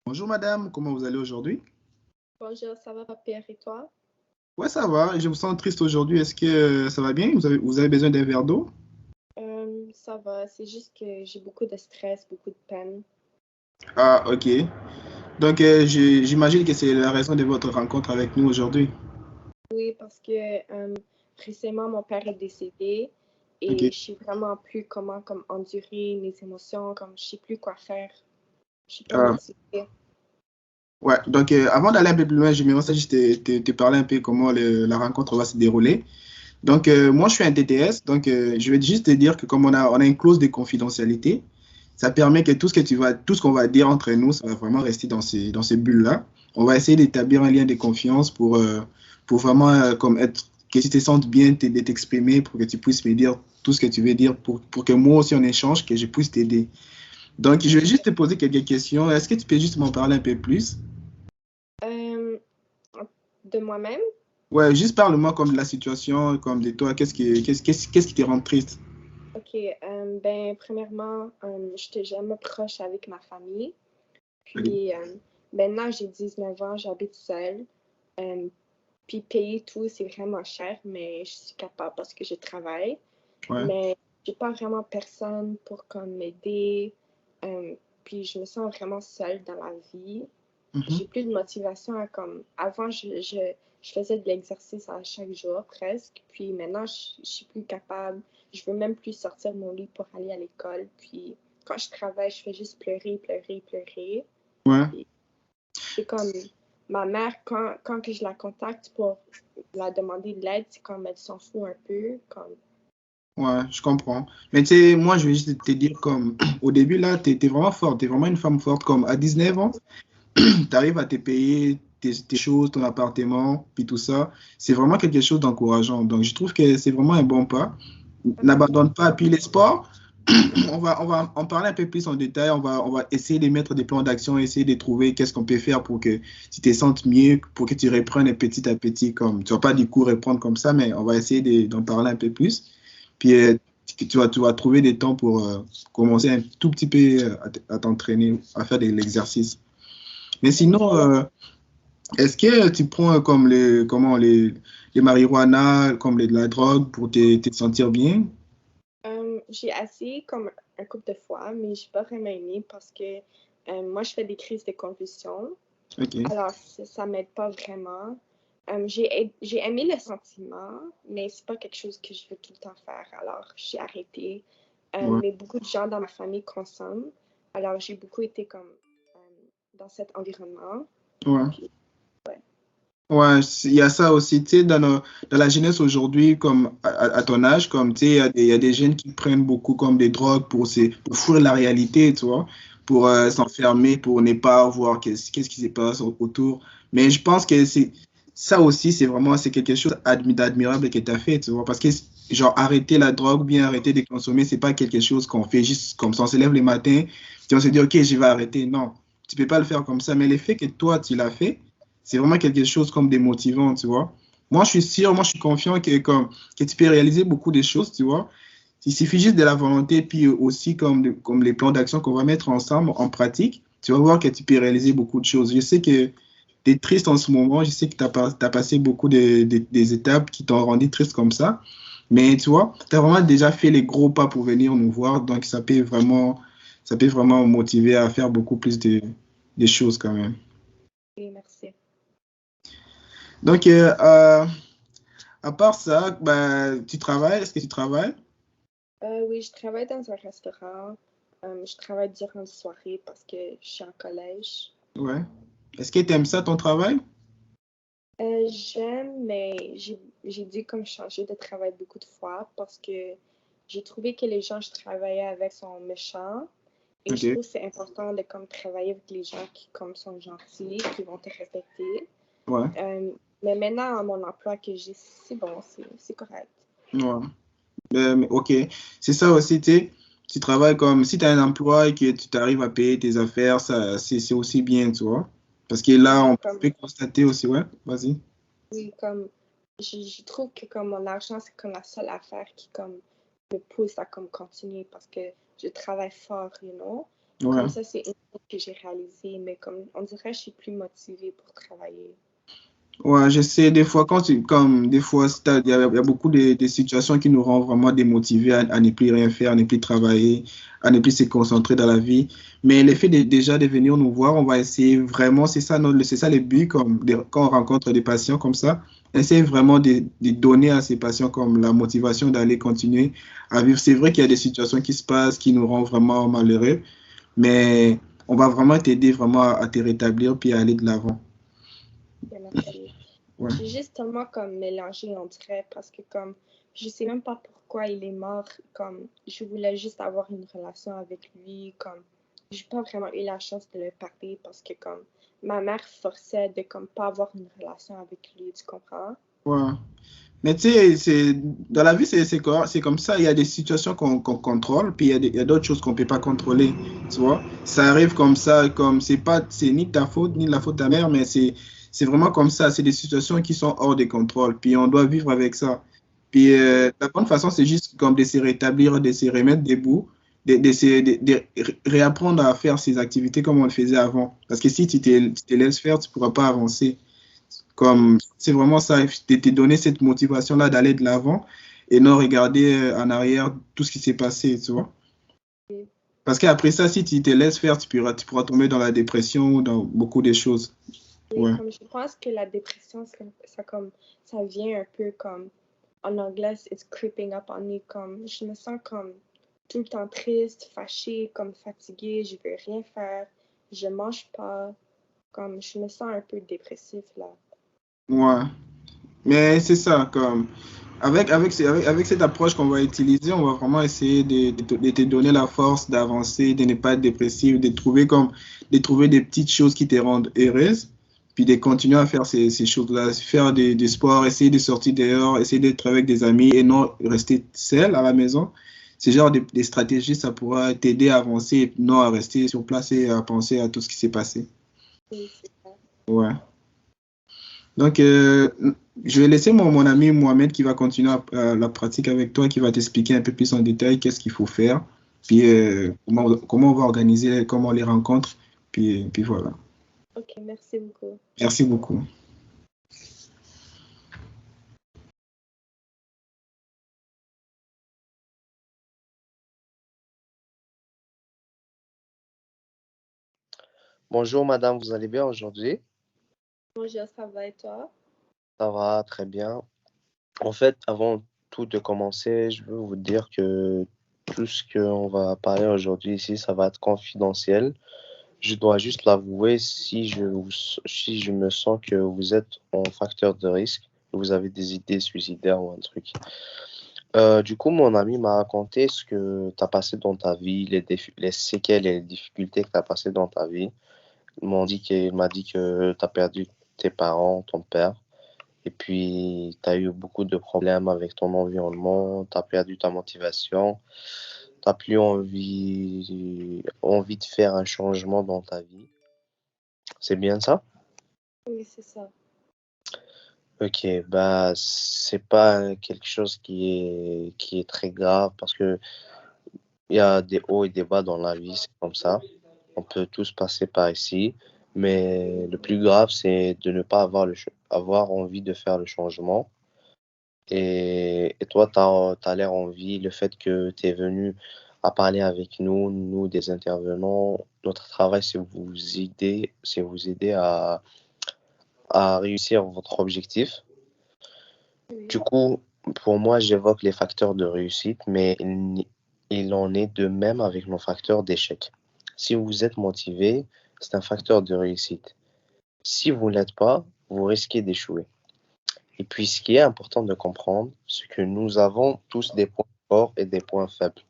Bonjour madame, comment vous allez aujourd'hui? Bonjour, ça va pas pire et toi? Ouais, ça va, je vous sens triste aujourd'hui. Est-ce que ça va bien? Vous avez besoin d'un verre d'eau? Ça va, c'est juste que j'ai beaucoup de stress, beaucoup de peine. Ah, ok. Donc, j'imagine que c'est la raison de votre rencontre avec nous aujourd'hui. Oui, parce que récemment, mon père est décédé Ok. et je sais vraiment plus comment endurer mes émotions, comme je sais plus quoi faire. Je suis pas Ah, motivée. ouais, donc avant d'aller un peu plus loin, j'aimerais ça juste te parler un peu comment la rencontre va se dérouler. Donc, moi, je suis un TTS, donc je vais juste te dire que comme on a une clause de confidentialité, ça permet que tout ce qu'on va dire entre nous, ça va vraiment rester dans ces bulles-là. On va essayer d'établir un lien de confiance pour vraiment comme être, que tu te sentes bien de t'exprimer, pour que tu puisses me dire tout ce que tu veux dire, pour que moi aussi, on échange, que je puisse t'aider. Donc, je vais juste te poser quelques questions. Est-ce que tu peux juste m'en parler un peu plus? Euh, de moi-même? Ouais, juste parle-moi comme de la situation, comme de toi. Qu'est-ce qui te rend triste? Ok, ben, premièrement, j'étais jamais proche avec ma famille. Ok. Puis maintenant, j'ai 19 ans, j'habite seule. Euh, Puis payer tout, c'est vraiment cher, mais je suis capable parce que je travaille. Ouais. Mais j'ai pas vraiment personne pour comme m'aider. Euh, Puis je me sens vraiment seule dans la vie. Mhm. J'ai plus de motivation à comme avant, je faisais de l'exercice à chaque jour presque. Puis maintenant, je suis plus capable. Je veux même plus sortir de mon lit pour aller à l'école. Puis quand je travaille, je fais juste pleurer, pleurer, pleurer. Ouais. Puis c'est comme ma mère, quand que je la contacte pour la demander de l'aide, c'est comme elle s'en fout un peu. Comme, Ouais, je comprends. Mais tu sais, moi, je vais juste te dire comme, au début, là, t'es vraiment forte, t'es vraiment une femme forte. Comme à 19 ans, tu arrives à te payer tes choses, ton appartement, puis tout ça. C'est vraiment quelque chose d'encourageant. Donc, je trouve que c'est vraiment un bon pas. N'abandonne pas. Puis les sports, on va en parler un peu plus en détail. On va essayer de mettre des plans d'action, essayer de trouver qu'est-ce qu'on peut faire pour que tu te sentes mieux, pour que tu reprennes petit à petit. Comme, tu vas pas du coup reprendre comme ça, mais on va essayer d'en parler un peu plus. Puis tu vas trouver des temps pour commencer un tout petit peu à t'entraîner, à faire de l'exercice. Mais sinon, est-ce que tu prends comme les marijuana, comme de la drogue pour te sentir bien? j'ai essayé comme un couple de fois, mais j'ai pas vraiment aimé parce que moi, je fais des crises de convulsion. Ok. Alors, ça m'aide pas vraiment. J'ai aimé le sentiment, mais c'est pas quelque chose que je veux tout le temps faire. Alors, j'ai arrêté. Ouais. Mais beaucoup de gens dans ma famille consomment. Alors, j'ai beaucoup été comme dans cet environnement. Ouais. Puis, ouais. Ouais, il y a ça aussi, tu sais, dans la jeunesse aujourd'hui, comme à ton âge, comme, tu sais, il y a des jeunes qui prennent beaucoup comme des drogues pour fuir la réalité, tu vois, pour s'enfermer, pour ne pas voir qu'est-ce qui se passe autour. Mais je pense que ça aussi, c'est quelque chose d'admirable que tu as fait, tu vois, parce que, genre, arrêter la drogue ou bien arrêter de consommer, c'est pas quelque chose qu'on fait juste comme ça, on se lève le matin, puis on se dit, OK, je vais arrêter. Non, tu peux pas le faire comme ça, mais le fait que toi, tu l'as fait, c'est vraiment quelque chose comme démotivant, tu vois. Moi, je suis sûr, moi, je suis confiant que tu peux réaliser beaucoup de choses, tu vois. Il suffit juste de la volonté, puis aussi comme les plans d'action qu'on va mettre ensemble en pratique, tu vas voir que tu peux réaliser beaucoup de choses. Je sais que tu es triste en ce moment, je sais que tu as passé beaucoup des étapes qui t'ont rendu triste comme ça, mais tu vois, tu as vraiment déjà fait les gros pas pour venir nous voir, donc ça peut vraiment motiver à faire beaucoup plus de choses quand même. Et merci. Donc, à part ça, ben, tu travailles? Est-ce que tu travailles? Oui, je travaille dans un restaurant. Je travaille durant la soirée parce que je suis en collège. Ouais. Est-ce que tu aimes ça, ton travail? J'aime, mais j'ai dû comme changer de travail beaucoup de fois parce que j'ai trouvé que les gens que je travaillais avec sont méchants et je Ok. trouve que c'est important de comme travailler avec les gens qui comme sont gentils, qui vont te respecter. Ouais. Euh, mais maintenant, à mon emploi que j'ai, c'est bon, c'est correct. Ouais. Mais ok. C'est ça aussi, tu sais. Tu travailles comme si tu as un emploi et que tu t'arrives à payer tes affaires, ça, c'est aussi bien, tu vois. Parce que là, Oui, on peut constater aussi, ouais, vas-y. oui, comme je trouve que comme mon argent, c'est comme la seule affaire qui comme me pousse à comme continuer parce que je travaille fort, you know. Ouais. Comme ça, c'est une chose que j'ai réalisée, mais comme on dirait que je suis plus motivée pour travailler. Ouais, je sais, des fois, comme des fois, il y a beaucoup de situations qui nous rendent vraiment démotivés à ne plus rien faire, à ne plus travailler, à ne plus se concentrer dans la vie. Mais l'effet déjà de venir nous voir, on va essayer vraiment, c'est ça le but, quand on rencontre des patients comme ça, essayer vraiment de donner à ces patients comme la motivation d'aller continuer à vivre. C'est vrai qu'il y a des situations qui se passent, qui nous rendent vraiment malheureux, mais on va vraiment t'aider vraiment à te rétablir puis à aller de l'avant. Bien, merci. Ouais. J'ai juste tellement comme mélangé, on dirait, parce que comme je sais même pas pourquoi il est mort. Comme je voulais juste avoir une relation avec lui. Comme j'ai pas vraiment eu la chance de le parler parce que comme ma mère forçait de comme pas avoir une relation avec lui, tu comprends? Ouais. Mais tu sais, dans la vie, c'est comme ça. Il y a des situations qu'on contrôle, puis il y a d'autres choses qu'on ne peut pas contrôler. Tu vois? Ça arrive comme ça, comme c'est ni ta faute, ni la faute de ta mère, mais c'est vraiment comme ça. C'est des situations qui sont hors de contrôle, puis on doit vivre avec ça. Puis la bonne façon, c'est juste comme de se rétablir, de se remettre debout, de réapprendre à faire ses activités comme on le faisait avant. Parce que si tu te laisses faire, tu ne pourras pas avancer. Oui, Comme c'est vraiment ça, de te donner cette motivation-là d'aller de l'avant et non regarder en arrière tout ce qui s'est passé, tu vois. oui, Parce qu'après ça, si tu te laisses faire, tu pourras tomber dans la dépression ou dans beaucoup de choses. oui, Ouais. comme je pense que la dépression, comme ça vient un peu comme en anglais, it's creeping up on me. Comme je me sens comme tout le temps triste, fâchée, comme fatiguée, je veux rien faire, je mange pas, comme je me sens un peu dépressif là. Ouais. Mais c'est ça, comme avec cette approche qu'on va utiliser, on va vraiment essayer de te donner la force d'avancer, de ne pas être dépressif, de trouver des petites choses qui te rendent heureuse, puis de continuer à faire ces choses-là, faire du sport, essayer de sortir dehors, essayer d'être avec des amis et non rester seul à la maison. Ce genre de stratégies, ça pourra t'aider à avancer et non à rester sur place et à penser à tout ce qui s'est passé. Oui, c'est ça. Ouais. Donc, je vais laisser mon ami Mohamed qui va continuer la pratique avec toi, qui va t'expliquer un peu plus en détail qu'est-ce qu'il faut faire, puis comment on va organiser, comment on les rencontre, puis voilà. Ok, merci beaucoup. Merci beaucoup. Bonjour madame, vous allez bien aujourd'hui? Bonjour, ça va et toi? Ça va très bien. En fait, avant tout de commencer, je veux vous dire que tout ce qu'on va parler aujourd'hui ici, ça va être confidentiel. Je dois juste l'avouer si je me sens que vous êtes en facteur de risque, que vous avez des idées suicidaires ou un truc. Du coup, mon ami m'a raconté ce que tu as passé dans ta vie, les séquelles et les difficultés que tu as passées dans ta vie. Il m'a dit que tu as perdu tes parents, ton père. Et puis, tu as eu beaucoup de problèmes avec ton environnement, tu as perdu ta motivation, tu n'as plus envie de faire un changement dans ta vie. C'est bien ça? Oui, c'est ça. Ok, bah, c'est pas quelque chose qui est très grave parce que il y a des hauts et des bas dans la vie, c'est comme ça. On peut tous passer par ici, mais le plus grave, c'est de ne pas avoir envie de faire le changement. Et toi, tu as l'air envie, le fait que tu es venu à parler avec nous, nous des intervenants, notre travail, c'est vous aider à réussir votre objectif. Du Oui, coup, pour moi, j'évoque les facteurs de réussite, mais il en est de même avec nos facteurs d'échec. Si vous êtes motivé, c'est un facteur de réussite. Si vous ne l'êtes pas, vous risquez d'échouer. Et puis, ce qui est important de comprendre, c'est que nous avons tous des points forts et des points faibles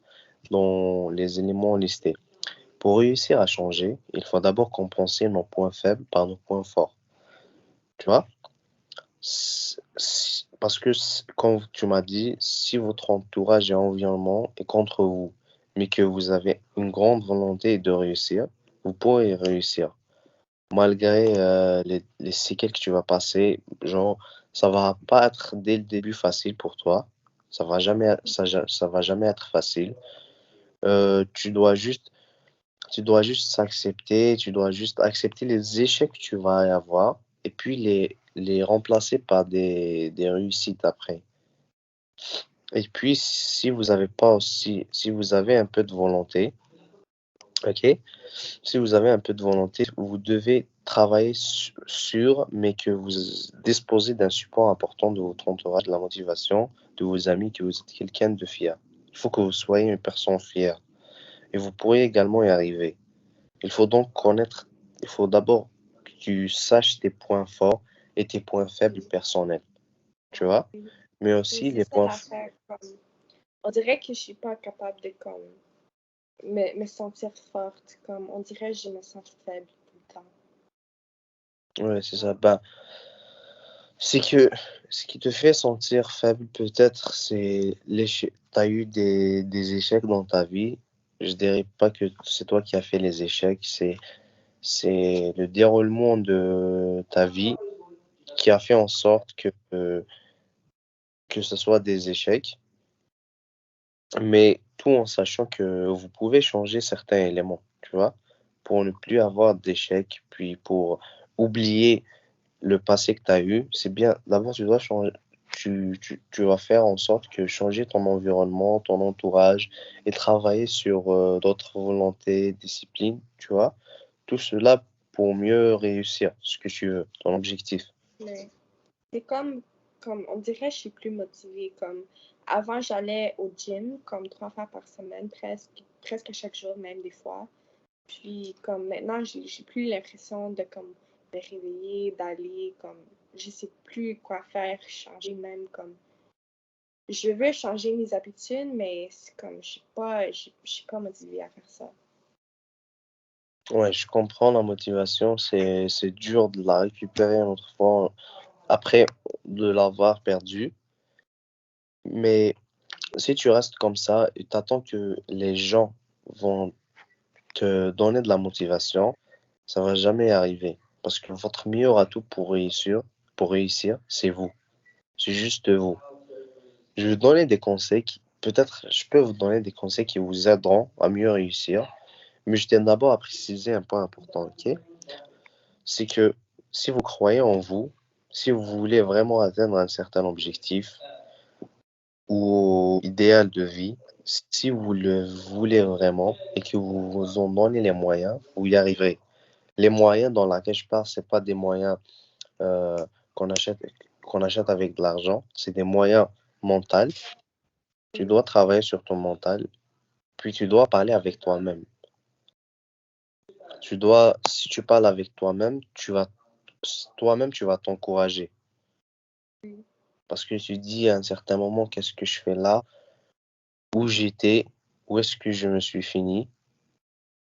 dans les éléments listés. Pour réussir à changer, il faut d'abord compenser nos points faibles par nos points forts. Tu vois? Parce que, comme tu m'as dit, si votre entourage et environnement est contre vous, mais que vous avez une grande volonté de réussir, vous pourrez réussir. Malgré les séquelles que tu vas passer, genre, ça va pas être dès le début facile pour toi. Ça va jamais être facile. Tu dois juste Tu dois juste s'accepter, tu dois juste accepter les échecs que tu vas y avoir et puis les remplacer par des réussites après. Et puis, si vous avez pas aussi, si vous avez un peu de volonté, ok? Si vous avez un peu de volonté, vous devez travailler sur, mais que vous disposez d'un support important de votre entourage, de la motivation, de vos amis, que vous êtes quelqu'un de fier. Il faut que vous soyez une personne fière. Et vous pourrez également y arriver. Il faut donc connaître, il faut d'abord que tu saches tes points forts et tes points faibles personnels, tu vois? Mais Oui, aussi c'est les ça points. l'affaire. Comme... On dirait que je suis pas capable de comme, me sentir forte. Comme, on dirait que je me sens faible tout le temps. Ouais, c'est ça. Ben, c'est que ce qui te fait sentir faible, peut-être, c'est l'échec. Tu as eu des échecs dans ta vie. Je dirais pas que c'est toi qui as fait les échecs, c'est le déroulement de ta vie qui a fait en sorte que ce soit des échecs, mais tout en sachant que vous pouvez changer certains éléments, tu vois, pour ne plus avoir d'échecs, puis pour oublier le passé que tu as eu. C'est bien, d'abord, tu dois changer. Tu vas faire en sorte que changer ton environnement, ton entourage et travailler sur d'autres volontés, disciplines, tu vois. Tout cela pour mieux réussir ce que tu veux, ton objectif. Mais c'est comme, on dirait que je suis plus motivée. Comme, avant, j'allais au gym comme 3 fois par semaine, presque à chaque jour, même des fois. Puis, comme maintenant, j'ai plus l'impression de comme me réveiller, d'aller, comme, je sais plus quoi faire, changer même, comme, je veux changer mes habitudes, mais c'est comme, je suis pas motivée à faire ça. Ouais, je comprends la motivation, c'est dur de la récupérer une autre fois après de l'avoir perdue. Mais si tu restes comme ça et t'attends que les gens vont te donner de la motivation, ça va jamais arriver. Parce que votre meilleur atout pour réussir, c'est vous. C'est juste vous. Je vais vous donner des conseils peut-être, je peux vous donner des conseils qui vous aideront à mieux réussir. Mais je tiens d'abord à préciser un point important, ok? C'est que si vous croyez en vous, si vous voulez vraiment atteindre un certain objectif ou idéal de vie, si vous le voulez vraiment et que vous vous en donnez les moyens, vous y arriverez. Les moyens dans lesquels je parle, c'est pas des moyens euh, qu'on achète, qu'on achète avec de l'argent, c'est des moyens mentaux. Tu dois travailler sur ton mental, puis tu dois parler avec toi-même. Si tu parles avec toi-même, tu vas t'encourager. Parce que tu dis à un certain moment, qu'est-ce que je fais là? Où j'étais? Où est-ce que je me suis fini?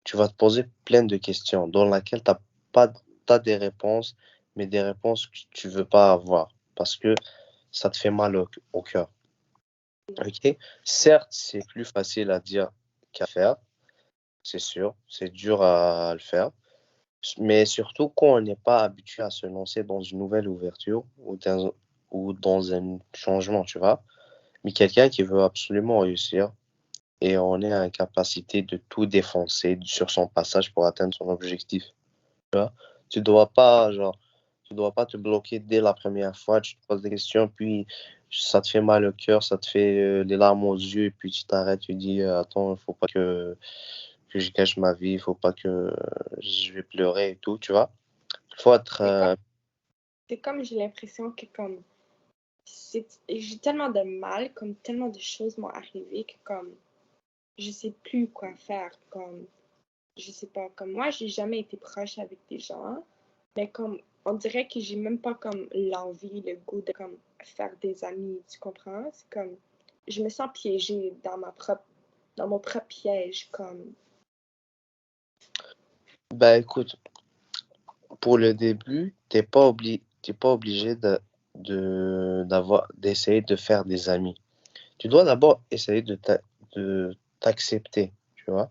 Tu vas te poser plein de questions dans lesquelles tu n'as pas t'as des réponses, mais des réponses que tu veux pas avoir parce que ça te fait mal au cœur. Ok? Certes, c'est plus facile à dire qu'à faire, c'est sûr. C'est dur à le faire. Mais surtout quand on n'est pas habitué à se lancer dans une nouvelle ouverture ou dans un changement, tu vois. Mais quelqu'un qui veut absolument réussir et on est en capacité de tout défoncer sur son passage pour atteindre son objectif. Tu vois. Tu dois pas, genre, tu dois pas te bloquer dès la première fois, tu te poses des questions, puis ça te fait mal au cœur, ça te fait les larmes aux yeux, et puis tu t'arrêtes, tu dis, attends, il faut pas que je gâche ma vie, il faut pas que je vais pleurer et tout, tu vois. Il faut être... C'est comme, c'est comme j'ai l'impression que comme, j'ai tellement de mal, comme tellement de choses m'ont arrivé que comme, je sais plus quoi faire, comme, je sais pas, comme moi, j'ai jamais été proche avec des gens, mais comme, on dirait que j'ai même pas comme l'envie, le goût de comme faire des amis, tu comprends? C'est comme, je me sens piégée dans mon propre piège, comme, Bah écoute, pour le début, t'es pas obligé d'essayer de faire des amis. Tu dois d'abord essayer de t'accepter, tu vois.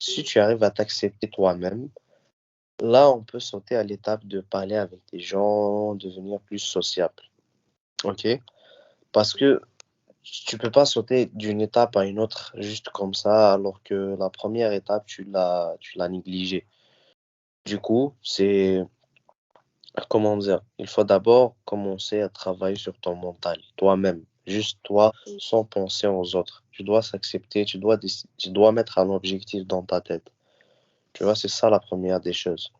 Si tu arrives à t'accepter toi-même, là, on peut sauter à l'étape de parler avec des gens, devenir plus sociable. OK? Parce que tu peux pas sauter d'une étape à une autre juste comme ça, alors que la première étape, tu l'as négligée. Du coup, comment dire, il faut d'abord commencer à travailler sur ton mental, toi-même, juste toi, Oui, sans penser aux autres. Tu dois s'accepter, tu dois mettre un objectif dans ta tête. Tu vois, c'est ça la première des choses.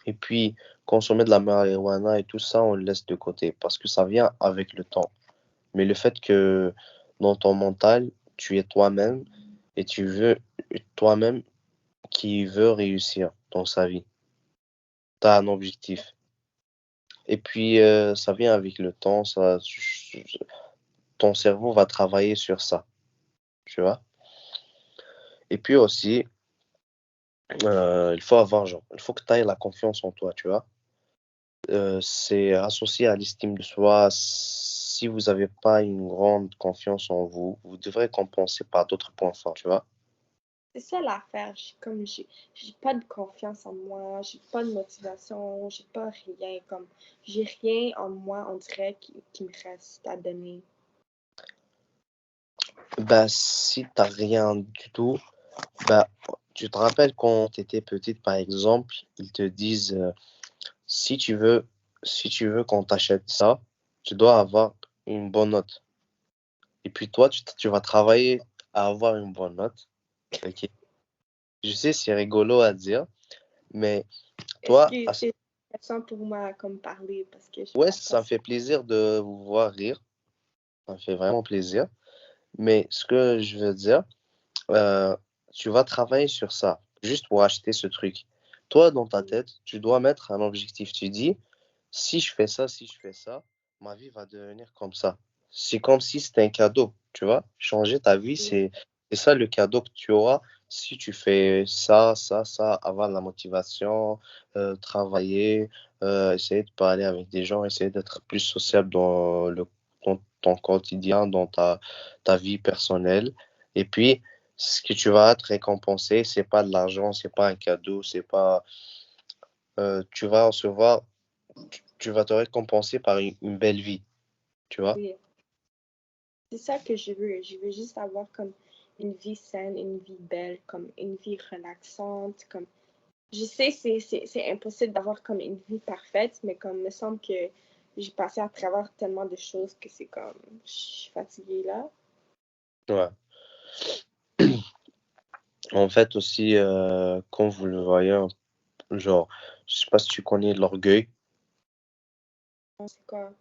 Et puis, consommer de la marijuana et tout ça, on le laisse de côté parce que ça vient avec le temps. Mais le fait que dans ton mental, tu es toi-même et tu veux toi-même qui veut réussir dans sa vie. Tu as un objectif. Et puis, ça vient avec le temps, ton cerveau va travailler sur ça, tu vois. Et puis aussi, il faut avoir, genre, il faut que tu aies la confiance en toi, tu vois. C'est associé à l'estime de soi. Si vous n'avez pas une grande confiance en vous, vous devrez compenser par d'autres points forts, tu vois. c'est ça l'affaire. J'ai pas de confiance en moi, j'ai pas de motivation, j'ai pas rien. Comme, j'ai rien en moi, on dirait, qui me reste à donner. Bah, si t'as rien du tout, bah, tu te rappelles quand tu étais petite, par exemple, ils te disent si tu veux, si tu veux qu'on t'achète ça, tu dois avoir une bonne note. Et puis toi, tu vas travailler à avoir une bonne note. Ok. Je sais, c'est rigolo à dire, mais Est-ce toi, que c'est une façon pour moi comme parler parce que je ouais, parle pas ça me ça? fait plaisir de vous voir rire. Ça me fait vraiment plaisir. Mais ce que je veux dire, euh, tu vas travailler sur ça, juste pour acheter ce truc. Toi, dans ta tête, tu dois mettre un objectif. Tu dis, si je fais ça, ma vie va devenir comme ça. C'est comme si c'était un cadeau, tu vois. Changer ta vie, Oui, c'est ça le cadeau que tu auras si tu fais ça, avoir la motivation, travailler, essayer de parler avec des gens, essayer d'être plus sociable dans ton quotidien, dans ta vie personnelle. Et puis, ce que tu vas être récompensé, c'est pas de l'argent, c'est pas un cadeau, c'est pas. Tu vas recevoir, tu vas te récompenser par une belle vie, tu vois? oui. C'est ça que je veux. Je veux juste avoir comme une vie saine, une vie belle, comme une vie relaxante, comme je sais c'est impossible d'avoir comme une vie parfaite, mais comme me semble que j'ai passé à travers tellement de choses que c'est comme je suis fatiguée là. Ouais. En fait, aussi, comme vous le voyez, genre, je sais pas si tu connais l'orgueil. C'est quoi?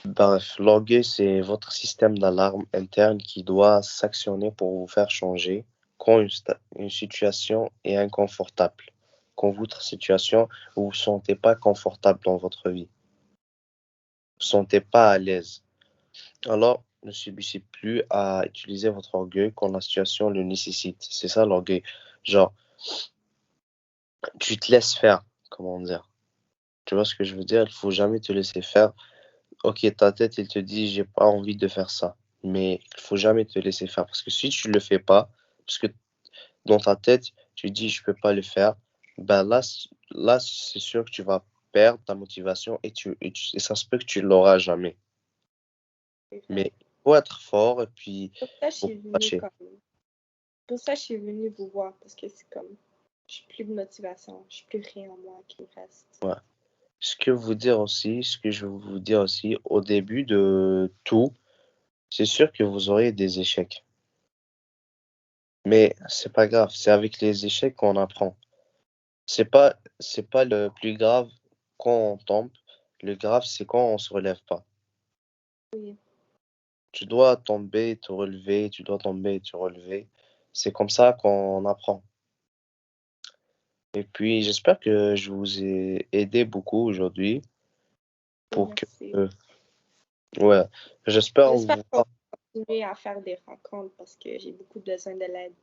Bref, l'orgueil, c'est votre système d'alarme interne qui doit s'actionner pour vous faire changer quand une situation est inconfortable. Quand votre situation, vous ne vous sentez pas confortable dans votre vie, vous ne vous sentez pas à l'aise. Alors, ne subissez plus à utiliser votre orgueil quand la situation le nécessite. C'est ça l'orgueil. Genre, tu te laisses faire, comment dire. Tu vois ce que je veux dire? Il faut jamais te laisser faire. Ok, ta tête, elle te dit, j'ai pas envie de faire ça. Mais il faut jamais te laisser faire. Parce que si tu le fais pas, parce que dans ta tête, tu dis, je peux pas le faire, ben là c'est sûr que tu vas perdre ta motivation et ça se peut que tu l'auras jamais. C'est vrai. Mais il faut être fort et puis Pour ça, je faut suis pas venue lâcher. comme pour ça, je suis venue vous voir parce que c'est comme j'ai plus de motivation, j'ai plus rien en moi qui me reste. Ouais. Ce que je veux vous dire aussi, au début de tout, c'est sûr que vous aurez des échecs. Mais c'est pas grave, c'est avec les échecs qu'on apprend. C'est pas le plus grave quand on tombe. Le grave, c'est quand on se relève pas. Oui, Tu dois tomber, te relever, tu dois tomber et te relever. C'est comme ça qu'on apprend. Et puis, j'espère que je vous ai aidé beaucoup aujourd'hui oui, pour que, merci. ouais, j'espère J'espère vous qu'on voir. va continuer à faire des rencontres parce que j'ai beaucoup besoin de l'aide.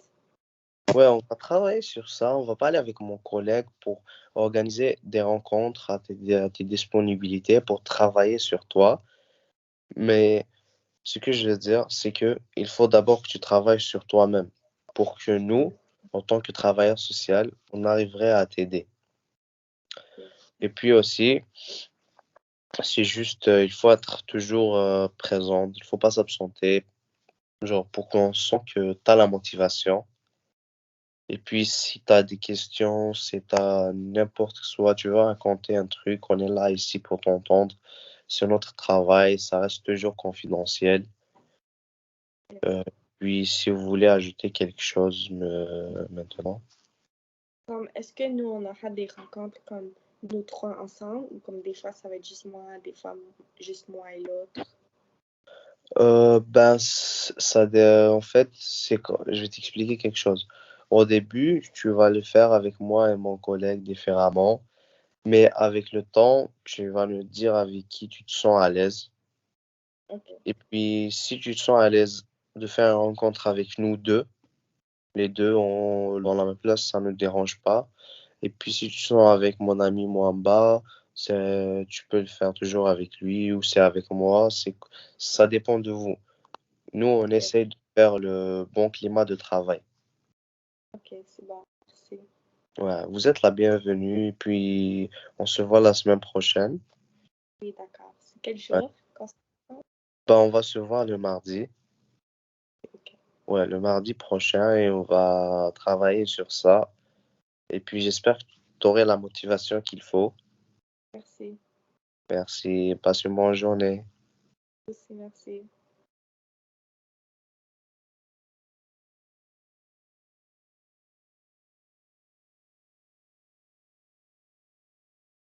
Ouais, on va travailler sur ça. On va parler avec mon collègue pour organiser des rencontres à tes disponibilités pour travailler sur toi. Mais ce que je veux dire, c'est que il faut d'abord que tu travailles sur toi-même pour que nous, en tant que travailleurs sociaux, on arriverait à t'aider. Et puis aussi, c'est juste, il faut être toujours présent, il faut pas s'absenter, genre pour qu'on sente que tu as la motivation. Et puis, si tu as des questions, si tu as n'importe quoi, tu veux raconter un truc, on est là ici pour t'entendre. C'est notre travail, ça reste toujours confidentiel. Euh, Puis, si vous voulez ajouter quelque chose maintenant. Comme, est-ce que nous, on aura des rencontres comme nous trois ensemble ou comme des fois, ça va être juste moi, des fois, juste moi et l'autre? En fait, je vais t'expliquer quelque chose. Au début, tu vas le faire avec moi et mon collègue différemment, mais avec le temps, tu vas nous dire avec qui tu te sens à l'aise. OK. Et puis, si tu te sens à l'aise de faire une rencontre avec nous deux, les deux dans la même place, ça ne nous dérange pas. Et puis, si tu te sens avec mon ami Mwamba, tu peux le faire toujours avec lui ou c'est avec moi. Ça dépend de vous. Nous, on OK. essaie de faire le bon climat de travail. OK, c'est bon. Merci. Ouais, vous êtes la bienvenue. Puis, on se voit la semaine prochaine. Oui, d'accord. C'est quel Ouais. jour? Quand On va se voir le mardi. OK. Ouais, le mardi prochain et on va travailler sur ça. Et puis, j'espère que tu aurai la motivation qu'il faut. Merci. Merci. Passe une bonne journée. Aussi, merci.